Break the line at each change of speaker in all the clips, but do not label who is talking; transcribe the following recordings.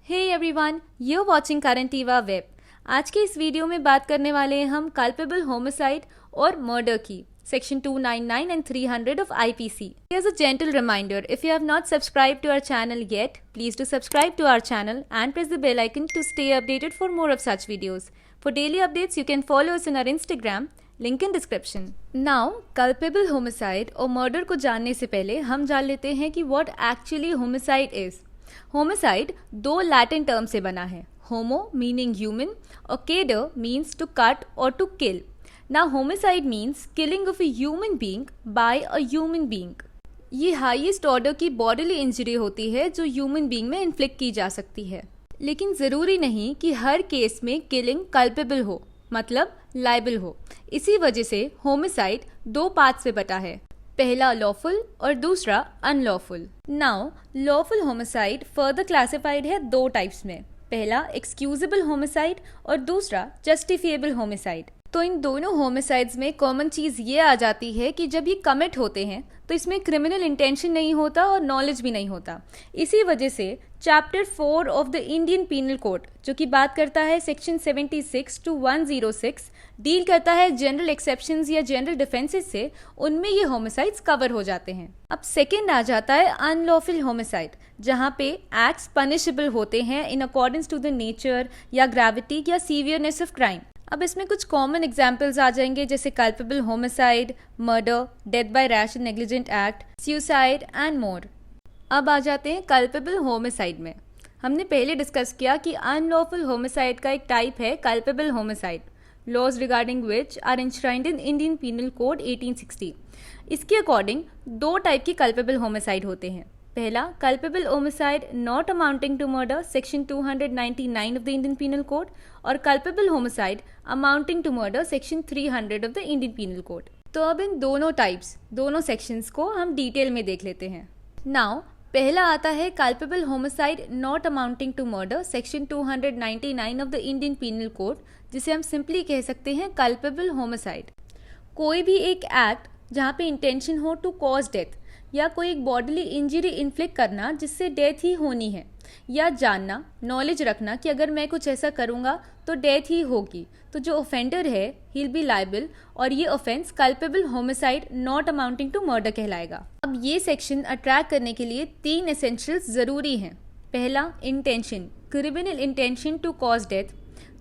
Hey everyone, you're watching Current Eva Web। आज के इस वीडियो में बात करने वाले हैं हम कल्पेबल होमिसाइड और मर्डर की section 299 and 300 of IPC। Here's a gentle reminder, if you have not subscribed to our channel yet, please do subscribe to our channel and press the bell icon to stay updated for more of such videos। For daily updates, you can follow us in our Instagram, link in description। Now, culpable homicide और murder को जानने से पहले हम जान लेते हैं कि what actually homicide is। Homicide दो लैटिन टर्म से बना है, होमो मीनिंग ह्यूमन और केडर मीन्स टू कट और to kill. Now homicide means killing of a human being by a human being. ये हाईएस्ट ऑर्डर की बॉडीली इंजरी होती है जो ह्यूमन बीइंग में इन्फ्लिक्ट की जा सकती है, लेकिन ज़रूरी नहीं कि हर केस में किलिंग कल्पेबल हो, मतलब लायबल हो। इसी वजह से होमिसाइड दो पार्ट से बटा है, पहला लॉफुल और दूसरा unlawful. Now lawful homicide further classified है दो टाइप्स में, पहला एक्सक्यूजेबल होमिसाइड और दूसरा जस्टिफिएबल होमिसाइड। तो इन दोनों होमिसाइड्स में कॉमन चीज़ ये आ जाती है कि जब ये कमिट होते हैं तो इसमें क्रिमिनल इंटेंशन नहीं होता और नॉलेज भी नहीं होता। इसी वजह से chapter 4 of the Indian penal code, जो कि बात करता है सेक्शन 76 to 106, डील करता है जनरल एक्सेप्शंस या जनरल डिफेंसेस से, उनमें ये होमिसाइड्स कवर हो जाते हैं। अब सेकेंड आ जाता है अनलॉफुल होमिसाइड, जहाँ पे एक्ट्स पनिशेबल होते हैं in accordance to the nature या ग्रेविटी या सीवियरनेस ऑफ क्राइम। अब इसमें कुछ कॉमन एग्जाम्पल्स आ जाएंगे, जैसे culpable homicide, murder, death by rash and negligent act, suicide and more. अब आ जाते हैं कल्पेबल होमिसाइड में। हमने पहले डिस्कस किया कि अनलॉफुल होमिसाइड का एक टाइप है culpable homicide, laws regarding which are enshrined in Indian penal code 1860। इसके अकॉर्डिंग दो टाइप के कल्पेबल होमिसाइड होते हैं, पहला culpable homicide not amounting to murder section 299 of the Indian penal code और culpable homicide amounting to murder section 300 of the Indian penal code. तो अब इन दोनों टाइप्स, दोनों सेक्शंस को हम डिटेल में देख लेते हैं। नाउ पहला आता है culpable homicide not amounting to murder section 299 of the Indian penal code, जिसे हम सिंपली कह सकते हैं कल्पेबल होमिसाइड। कोई भी एक एक्ट जहाँ पे इंटेंशन हो टू कॉज डेथ, या कोई एक बॉडीली इंजरी इन्फ्लिक्ट करना जिससे डेथ ही होनी है, या जानना, नॉलेज रखना कि अगर मैं कुछ ऐसा करूँगा तो डेथ ही होगी, तो जो ऑफेंडर है ही विल बी लायबल और ये offence culpable homicide not amounting to murder कहलाएगा। अब ये सेक्शन अट्रैक्ट करने के लिए तीन एसेंशियल्स ज़रूरी हैं। पहला intention, criminal intention to cause death.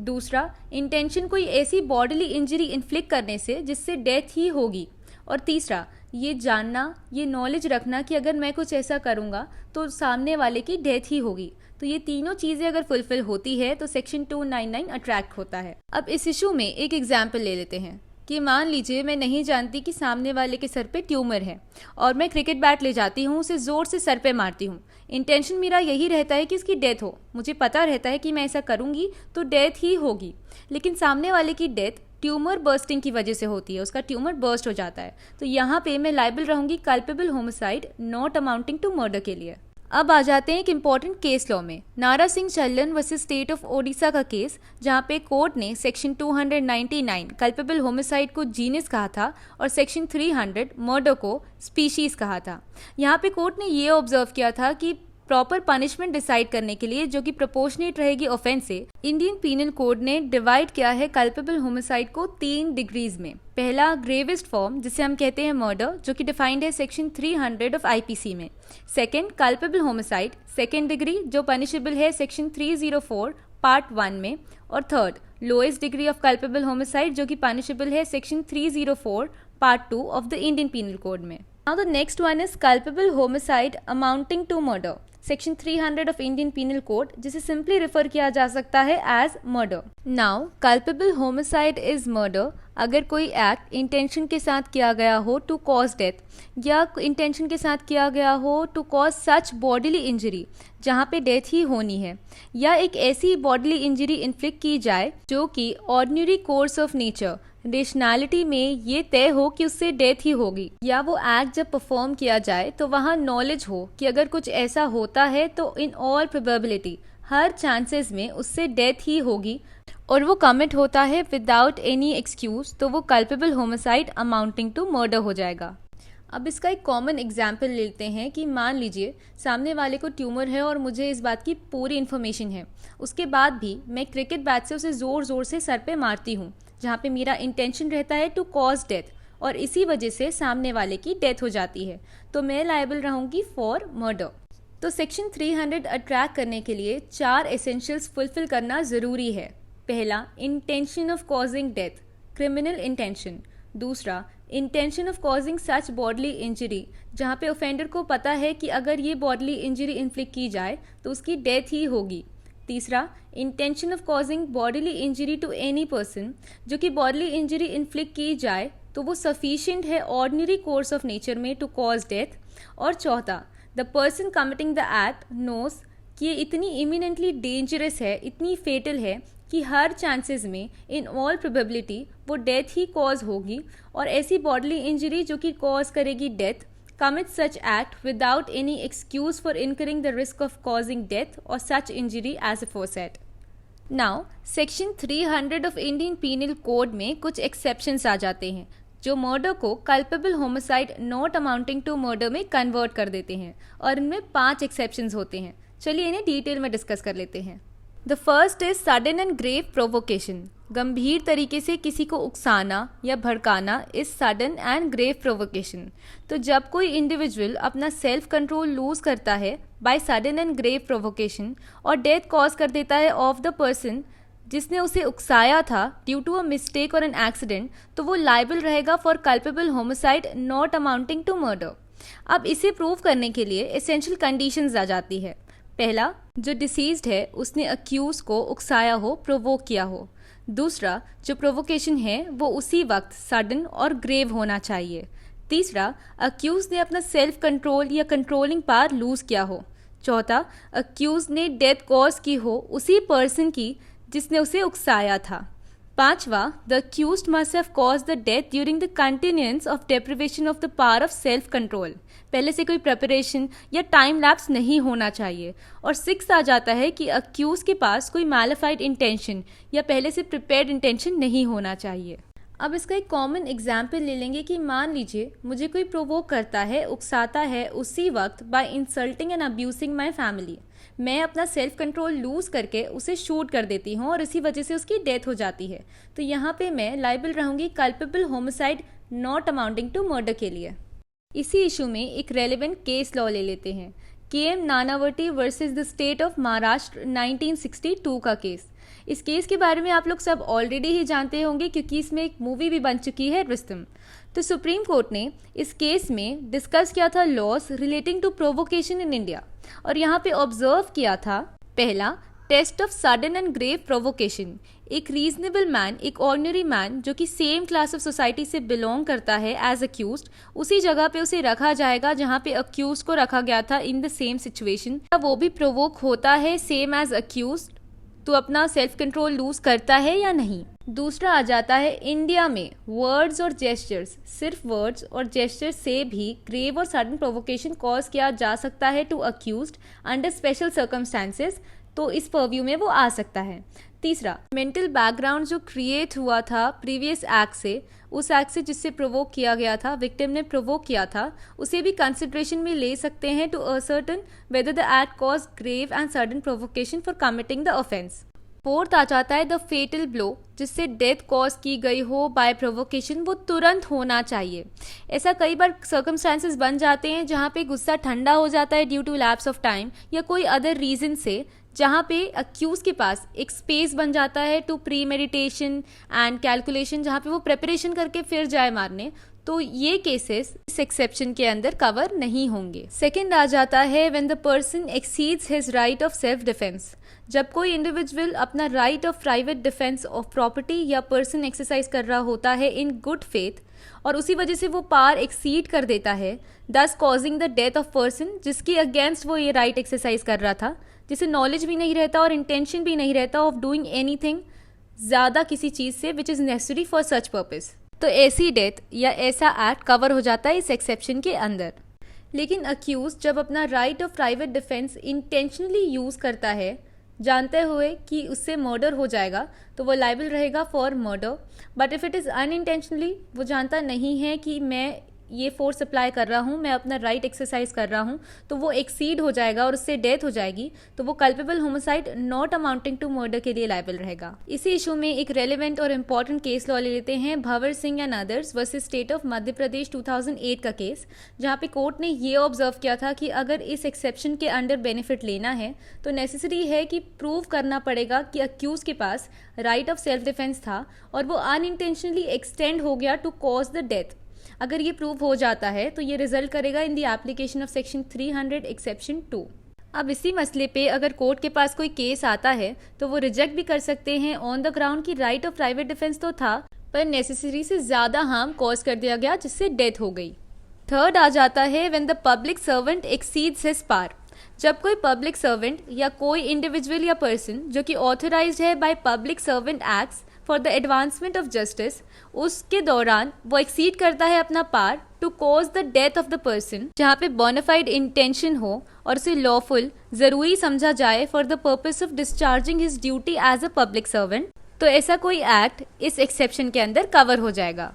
दूसरा इंटेंशन कोई ऐसी बॉडीली इंजरी इन्फ्लिक्ट करने से जिससे डेथ ही होगी। और तीसरा ये जानना, ये नॉलेज रखना कि अगर मैं कुछ ऐसा करूँगा तो सामने वाले की डेथ ही होगी। तो ये तीनों चीज़ें अगर फुलफिल होती है तो सेक्शन 299 अट्रैक्ट होता है। अब इस इशू में एक एग्जाम्पल ले लेते हैं कि मान लीजिए मैं नहीं जानती कि सामने वाले के सर पे ट्यूमर है और मैं क्रिकेट बैट ले जाती हूँ, उसे ज़ोर से सर पे मारती हूँ। इंटेंशन मेरा यही रहता है कि उसकी डेथ हो, मुझे पता रहता है कि मैं ऐसा करूँगी तो डेथ ही होगी, लेकिन सामने वाले की डेथ ट्यूमर बर्स्टिंग की वजह से होती है, उसका ट्यूमर बर्स्ट हो जाता है। तो यहाँ पे मैं लायबल रहूँगी culpable homicide not amounting to murder के लिए। अब आ जाते हैं एक इम्पॉर्टेंट केस लॉ में, Nara Singh Challan versus state of Odisha का केस, जहाँ पे कोर्ट ने सेक्शन 299 कल्पेबल होमिसाइड को जीनस कहा था और सेक्शन 300 मर्डर को स्पीशीज कहा था। यहाँ पे कोर्ट ने ये ऑब्जर्व किया था कि प्रॉपर पनिशमेंट डिसाइड करने के लिए, जो कि प्रोपोर्शनेट रहेगी ऑफेंस से, इंडियन पीनल कोड ने डिवाइड किया है कल्पेबल होमिसाइड को 3 डिग्रीज में। पहला ग्रेवेस्ट फॉर्म, जिसे हम कहते हैं मर्डर, जो कि डिफाइंड है सेक्शन 300 ऑफ IPC में। Second culpable homicide second degree, जो पनिशेबल है सेक्शन 304 पार्ट 1 में। और third lowest degree of culpable homicide, जो कि पनिशेबल है section 304 part 2 of the Indian penal code में। Now the next one is culpable homicide amounting to murder section 300 of Indian penal code, जिसे simply refer किया जा सकता है as murder. Now culpable homicide is murder अगर कोई act intention के साथ किया गया हो टू कॉज डेथ, या इंटेंशन के साथ किया गया हो to cause such bodily injury जहाँ पे डेथ ही होनी है, या एक ऐसी बॉडीली इंजरी इन्फ्लिक्ट की जाए जो कि ordinary course of nature, rationality में ये तय हो कि उससे डेथ ही होगी, या वो एक्ट जब परफॉर्म किया जाए तो वहाँ नॉलेज हो कि अगर कुछ ऐसा होता है तो in all probability, her chances में उससे डेथ ही होगी, और वो कमिट होता है विदाउट एनी एक्सक्यूज, तो वो culpable homicide amounting to murder हो जाएगा। अब इसका एक कॉमन एग्जाम्पल लेते हैं कि मान लीजिए सामने वाले को ट्यूमर है और मुझे इस बात की पूरी इन्फॉर्मेशन है। उसके बाद भी मैं क्रिकेट बैट से उसे ज़ोर ज़ोर से सर पे मारती हूँ, जहाँ पे मेरा इंटेंशन रहता है टू कॉज डेथ, और इसी वजह से सामने वाले की डेथ हो जाती है, तो मैं लायबल रहूँगी फॉर मर्डर। तो सेक्शन 300 अट्रैक्ट करने के लिए 4 एसेंशियल्स फुलफिल करना ज़रूरी है। पहला, intention of causing death, criminal intention. दूसरा, intention of causing such bodily injury, जहाँ पे ऑफेंडर को पता है कि अगर ये बॉडली इंजरी इन्फ्लिक्ट की जाए तो उसकी डेथ ही होगी। तीसरा, intention of causing bodily injury to any person, जो कि बॉडली इंजरी इन्फ्लिक्ट की जाए तो वो सफिशिएंट है ऑर्डिनरी कोर्स ऑफ नेचर में टू कॉज डेथ। और चौथा, the person committing the act knows कि ये इतनी इमिनेंटली डेंजरस है, इतनी फेटल है कि हर चांसेस में इन ऑल प्रोबेबिलिटी वो डेथ ही कॉज होगी, और ऐसी बॉडली इंजरी जो कि कॉज करेगी death commits such act without any excuse for incurring the risk of causing death or such injury as aforesaid. Now, section 300 of Indian Penal Code में कुछ exceptions आ जाते हैं जो मर्डर को culpable homicide not amounting to murder में convert कर देते हैं, और इनमें 5 exceptions होते हैं। चलिए इन्हें डिटेल में डिस्कस कर लेते हैं। The first is sudden and grave provocation. गंभीर तरीके से किसी को उकसाना या भड़काना is sudden and grave provocation. तो जब कोई इंडिविजुअल अपना सेल्फ कंट्रोल लूज करता है by sudden and grave provocation और डेथ कॉज कर देता है ऑफ द पर्सन जिसने उसे उकसाया था ड्यू टू अ मिस्टेक और एन एक्सीडेंट, तो वो लायबल रहेगा for culpable homicide not amounting to murder. अब इसे प्रूव करने के लिए एसेंशियल कंडीशंस आ जाती है। पहला, जो डिसीज्ड है उसने अक्यूज को उकसाया हो, प्रोवोक किया हो। दूसरा, जो प्रोवोकेशन है वो उसी वक्त सडन और ग्रेव होना चाहिए। तीसरा, अक्यूज ने अपना सेल्फ कंट्रोल या कंट्रोलिंग पावर लूज किया हो। चौथा, अक्यूज ने डेथ कॉज की हो उसी पर्सन की जिसने उसे उकसाया था। पांचवा, the accused must have cause the death during the continuance of deprivation of the power of self control. पहले से कोई प्रेपरेशन या टाइम लैप्स नहीं होना चाहिए। और सिक्स आ जाता है कि अक्यूज के पास कोई मैलिफाइड इंटेंशन या पहले से प्रिपेयर्ड इंटेंशन नहीं होना चाहिए। अब इसका एक कॉमन एग्जाम्पल ले लेंगे कि मान लीजिए मुझे कोई प्रोवोक करता है, उकसाता है उसी वक्त by insulting and abusing my family. मैं अपना सेल्फ कंट्रोल लूज करके उसे शूट कर देती हूँ और इसी वजह से उसकी डेथ हो जाती है, तो यहाँ पे मैं लायबल रहूँगी culpable homicide not amounting to murder के लिए। इसी इशू में एक रेलिवेंट केस लॉ ले लेते हैं, KM Nanavati versus the state of Maharashtra 1962 का केस। इस केस के बारे में आप लोग सब ऑलरेडी ही जानते होंगे क्योंकि इसमें एक मूवी भी बन चुकी है, रुस्तम। तो सुप्रीम कोर्ट ने इस केस में डिस्कस किया था laws relating to provocation in India, और यहाँ पे ऑब्जर्व किया था पहला, test of sudden and grave provocation. एक रीजनेबल मैन, एक ऑर्डिनरी मैन जो कि सेम क्लास ऑफ सोसाइटी से बिलोंग करता है एज अक्यूज्ड, उसी जगह पे उसे रखा जाएगा जहाँ पे अक्यूज्ड को रखा गया था इन द सेम सिचुएशन। वो भी प्रोवोक होता है सेम एज अक्यूज्ड, तो अपना सेल्फ कंट्रोल लूज करता है या नहीं। दूसरा आ जाता है इंडिया में वर्ड्स और जेस्चर्स। सिर्फ वर्ड्स और जेस्चर्स से भी ग्रेव और सडन प्रोवोकेशन कॉज किया जा सकता है to accused under special circumstances, तो इस परव्यू में वो आ सकता है। तीसरा, मेंटल बैकग्राउंड जो क्रिएट हुआ था प्रीवियस एक्ट से, उस एक्ट से जिससे प्रोवोक किया गया था, विक्टिम ने प्रोवोक किया था, उसे भी कंसिडरेशन में ले सकते हैं to ascertain whether the act cause grave and sudden provocation for committing the offence. Fourth आ जाता है द फेटल ब्लो, जिससे डेथ कॉज की गई हो बाय प्रोवोकेशन, वो तुरंत होना चाहिए। ऐसा कई बार सर्कमस्टांसेस बन जाते हैं जहाँ पे गुस्सा ठंडा हो जाता है due to lapse of time या कोई अदर रीजन से, जहाँ पे अक्यूज के पास एक स्पेस बन जाता है to premeditation and calculation, जहाँ पे वो प्रेपरेशन करके फिर जाए मारने, तो ये केसेस इस एक्सेप्शन के अंदर कवर नहीं होंगे। सेकंड आ जाता है when the person exceeds his right of self defence. जब कोई इंडिविजुअल अपना right of private defence of property या पर्सन एक्सरसाइज कर रहा होता है इन गुड फेथ और उसी वजह से वो पावर एक्सीड कर देता है, दस causing the death of person जिसके अगेंस्ट वो ये राइट एक्सरसाइज कर रहा था, जिसे नॉलेज भी नहीं रहता और इंटेंशन भी नहीं रहता ऑफ डूइंग एनीथिंग ज़्यादा किसी चीज़ से which is necessary for such purpose, तो ऐसी डेथ या ऐसा एक्ट कवर हो जाता है इस एक्सेप्शन के अंदर। लेकिन अक्यूज जब अपना right of private defence intentionally use करता है जानते हुए कि उससे मर्डर हो जाएगा, तो वो लायबल रहेगा for murder. But if it is unintentionally, वो जानता नहीं है कि मैं ये फोर्स अप्लाई कर रहा हूँ, मैं अपना राइट एक्सरसाइज कर रहा हूँ, तो वो एक्सीड हो जाएगा और उससे डेथ हो जाएगी, तो वो culpable homicide not amounting to murder के लिए लायबल रहेगा। इसी इशू में एक रेलिवेंट और इम्पॉर्टेंट केस लॉ ले लेते हैं, Bhanwar Singh and others versus state of Madhya Pradesh 2008 का केस, जहाँ पे कोर्ट ने ये ऑब्जर्व किया था कि अगर इस एक्सेप्शन के अंडर बेनिफिट लेना है तो नेसेसरी है कि प्रूव करना पड़ेगा कि अक्यूज के पास राइट ऑफ सेल्फ डिफेंस था और वो अनइंटेंशनली एक्सटेंड हो गया टू कॉज द डेथ। अगर ये प्रूव हो जाता है तो ये रिजल्ट करेगा in the application of section 300 exception 2। अब इसी मसले पे अगर कोर्ट के पास कोई केस आता है तो वो रिजेक्ट भी कर सकते हैं ऑन द ग्राउंड की राइट ऑफ प्राइवेट डिफेंस तो था पर नेसेसरी से ज़्यादा हार्म कॉज कर दिया गया जिससे डेथ हो गई। थर्ड आ जाता है when the public servant exceeds his power. जब कोई पब्लिक सर्वेंट या कोई इंडिविजुअल या पर्सन जो कि ऑथराइज्ड है by public servant acts for the advancement of justice, उसके दौरान वो एक्सीड करता है अपना power to cause the death of the person, जहाँ पे बोनाफाइड इंटेंशन हो और उसे लॉफुल जरूरी समझा जाए for the purpose of discharging his duty as a public servant, तो ऐसा कोई एक्ट इस एक्सेप्शन के अंदर कवर हो जाएगा।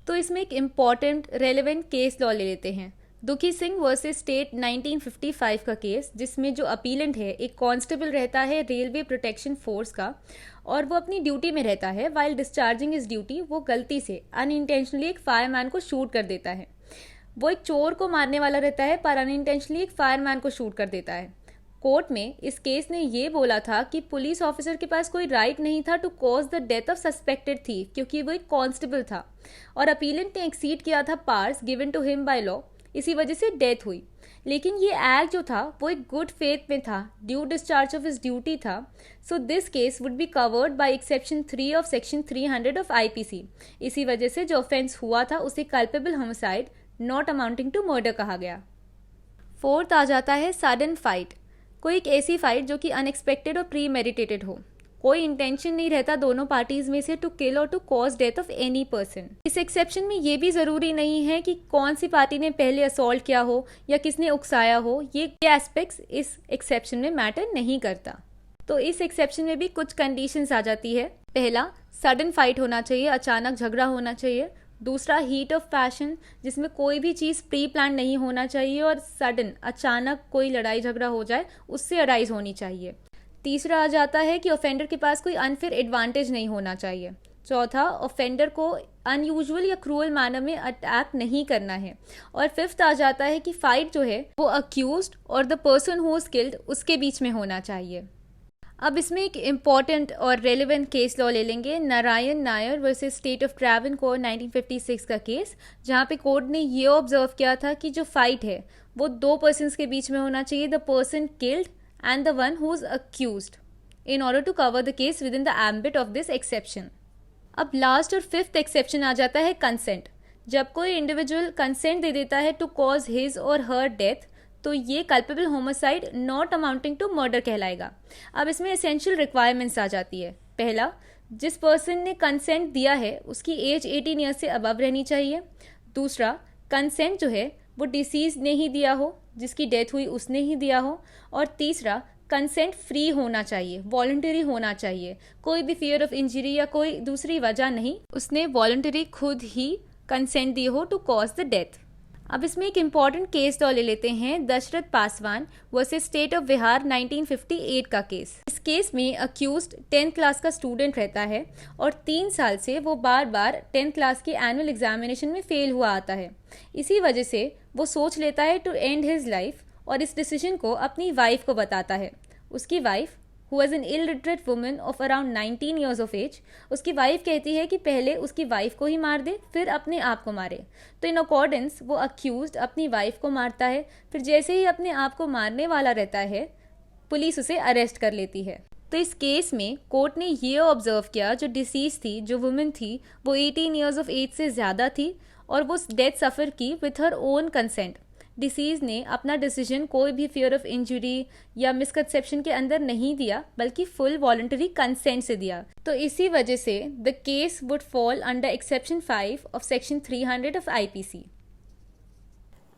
तो इसमें एक इम्पॉर्टेंट रेलेवेंट केस लॉ ले लेते हैं, दुखी सिंह वर्सेस स्टेट 1955 का केस, जिसमें जो अपीलेंट है एक कांस्टेबल रहता है रेलवे प्रोटेक्शन फोर्स का और वो अपनी ड्यूटी में रहता है। वाइल डिस्चार्जिंग इज ड्यूटी वो गलती से अनइंटेंशनली एक फायरमैन को शूट कर देता है। वो एक चोर को मारने वाला रहता है पर अनइंटेंशनली एक फायरमैन को शूट कर देता है। कोर्ट में इस केस ने ये बोला था कि पुलिस ऑफिसर के पास कोई राइट नहीं था to cause the death of suspected thief, क्योंकि वो एक कांस्टेबल था और अपीलेंट ने एक्सीड किया था powers given to him by law, इसी वजह से डेथ हुई। लेकिन ये एक्ट जो था वो एक गुड फेथ में था, due discharge of his duty था। So this case would be covered by exception 3 of section 300 of IPC. इसी वजह से जो ऑफेंस हुआ था उसे culpable homicide not amounting to murder कहा गया। फोर्थ आ जाता है सडन फाइट। कोई एक ऐसी फाइट जो कि अनएक्सपेक्टेड और प्री मेडिटेटेड हो, कोई इंटेंशन नहीं रहता दोनों पार्टीज में से टू किल और to cause death of any person. इस एक्सेप्शन में ये भी जरूरी नहीं है कि कौन सी पार्टी ने पहले असॉल्ट किया हो या किसने उकसाया हो, ये एस्पेक्ट्स इस एक्सेप्शन में मैटर नहीं करता। तो इस एक्सेप्शन में भी कुछ कंडीशंस आ जाती है। पहला, सडन फाइट होना चाहिए, अचानक झगड़ा होना चाहिए। दूसरा, हीट ऑफ पैशन, जिसमें कोई भी चीज़ प्री प्लान नहीं होना चाहिए और सडन अचानक कोई लड़ाई झगड़ा हो जाए उससे अराइज होनी चाहिए। तीसरा आ जाता है कि ऑफेंडर के पास कोई अनफेयर एडवांटेज नहीं होना चाहिए। चौथा, ऑफेंडर को अनयूजुअल या क्रूअल मैनर में अटैक नहीं करना है। और फिफ्थ आ जाता है कि फाइट जो है वो अक्यूज्ड और the person who is killed उसके बीच में होना चाहिए। अब इसमें एक इम्पॉर्टेंट और रेलिवेंट केस लॉ ले लेंगे, Narayan Nair versus state of Travancore 1956 का केस, जहाँ पे कोर्ट ने ये ऑब्जर्व किया था कि जो फाइट है वो दो पर्सन्स के बीच में होना चाहिए, the person killed and the one who is accused, in order to cover the case within the ambit of this exception. अब लास्ट और फिफ्थ एक्सेप्शन आ जाता है कंसेंट। जब कोई इंडिविजुअल कंसेंट दे देता है टू कॉज हिज और हर डेथ, तो ये culpable homicide not amounting to murder कहलाएगा। अब इसमें एसेंशियल रिक्वायरमेंट्स आ जाती है। पहला, जिस पर्सन ने कंसेंट दिया है उसकी एज 18 ईयर्स से अबव रहनी चाहिए। दूसरा, कंसेंट जो है वो डिसीज ने ही दिया हो, जिसकी डेथ हुई उसने ही दिया हो। और तीसरा, कंसेंट फ्री होना चाहिए, वॉलंटरी होना चाहिए, कोई भी फियर ऑफ इंजरी या कोई दूसरी वजह नहीं, उसने वॉलंटरी खुद ही कंसेंट दी हो टू कॉज द डेथ। अब इसमें एक इम्पॉर्टेंट केस लॉ ले लेते हैं, Dashrath Paswan versus state of Bihar 1958 का केस। इस केस में अक्यूज्ड 10th क्लास का स्टूडेंट रहता है और 3 साल से वो बार बार 10th क्लास की एनुअल एग्जामिनेशन में फेल हुआ आता है। इसी वजह से वो सोच लेता है टू एंड हिज लाइफ और इस डिसीजन को अपनी वाइफ को बताता है। उसकी wife, who was an illiterate woman of around 19 years of age, उसकी वाइफ कहती है कि पहले उसकी वाइफ को ही मार दे फिर अपने आप को मारे। तो इन अकॉर्डेंस वो अक्यूज्ड अपनी वाइफ को मारता है, फिर जैसे ही अपने आप को मारने वाला रहता है पुलिस उसे अरेस्ट कर लेती है। तो इस केस में कोर्ट ने ये ऑब्जर्व किया, जो डिसीज थी, जो वुमेन थी, वो 18 ईयर्स ऑफ एज से ज़्यादा थी और वो डेथ सफ़र की with her own consent. Disease ने अपना डिसीजन कोई भी फियर ऑफ इंजरी या मिसकंसेप्शन के अंदर नहीं दिया, बल्कि फुल वॉलंटरी कंसेंट से दिया। तो इसी वजह से the case would fall under exception 5 of section 300 of IPC.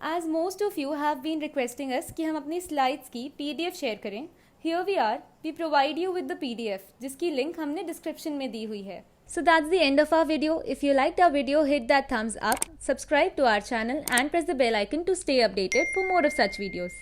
As most of you have been requesting us कि हम अपनी स्लाइड्स की पीडीएफ शेयर करें, here we are, we provide you with the PDF, जिसकी लिंक हमने description में दी हुई है। So that's the end of our video. If you liked our video, hit that thumbs up, subscribe to our channel and press the bell icon to stay updated for more of such videos.